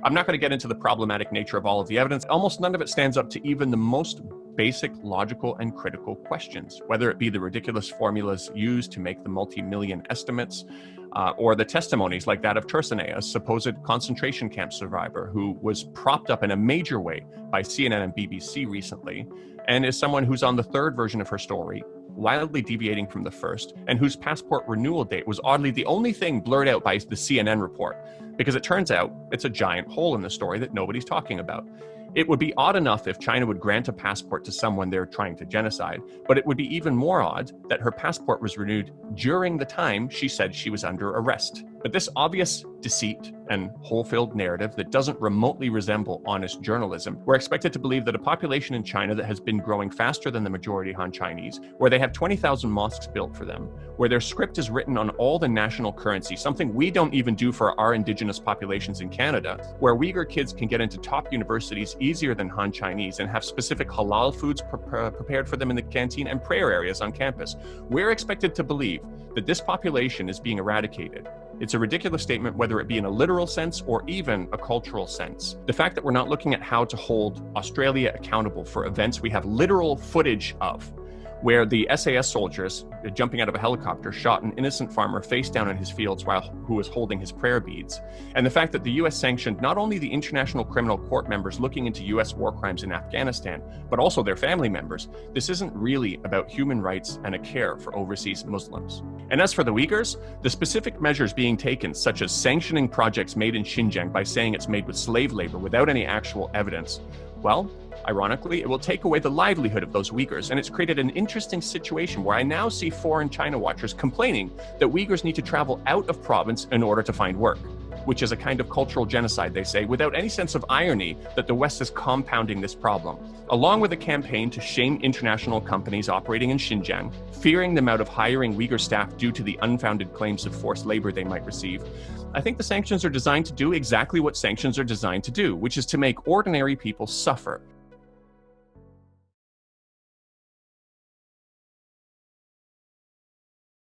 I'm not going to get into the problematic nature of all of the evidence. Almost none of it stands up to even the most basic, logical, and critical questions, whether it be the ridiculous formulas used to make the multi-million estimates, or the testimonies like that of Tursene, a supposed concentration camp survivor who was propped up in a major way by CNN and BBC recently, and is someone who's on the third version of her story, wildly deviating from the first, and whose passport renewal date was oddly the only thing blurred out by the CNN report, because it turns out it's a giant hole in the story that nobody's talking about. It would be odd enough if China would grant a passport to someone they're trying to genocide, but it would be even more odd that her passport was renewed during the time she said she was under arrest. But this obvious deceit and hole-filled narrative that doesn't remotely resemble honest journalism, we're expected to believe that a population in China that has been growing faster than the majority Han Chinese, where they have 20,000 mosques built for them, where their script is written on all the national currency, something we don't even do for our indigenous populations in Canada, where Uyghur kids can get into top universities easier than Han Chinese and have specific halal foods prepared for them in the canteen and prayer areas on campus. We're expected to believe that this population is being eradicated. It's a ridiculous statement, whether it be in a literal sense or even a cultural sense. The fact that we're not looking at how to hold Australia accountable for events we have literal footage of, where the SAS soldiers, jumping out of a helicopter, shot an innocent farmer face down in his fields who was holding his prayer beads. And the fact that the US sanctioned not only the International Criminal Court members looking into US war crimes in Afghanistan, but also their family members. This isn't really about human rights and a care for overseas Muslims. And as for the Uyghurs, the specific measures being taken, such as sanctioning projects made in Xinjiang by saying it's made with slave labor without any actual evidence, well, ironically, it will take away the livelihood of those Uyghurs, and it's created an interesting situation where I now see foreign China watchers complaining that Uyghurs need to travel out of province in order to find work, which is a kind of cultural genocide, they say, without any sense of irony that the West is compounding this problem. Along with a campaign to shame international companies operating in Xinjiang, fearing them out of hiring Uyghur staff due to the unfounded claims of forced labor they might receive, I think the sanctions are designed to do exactly what sanctions are designed to do, which is to make ordinary people suffer.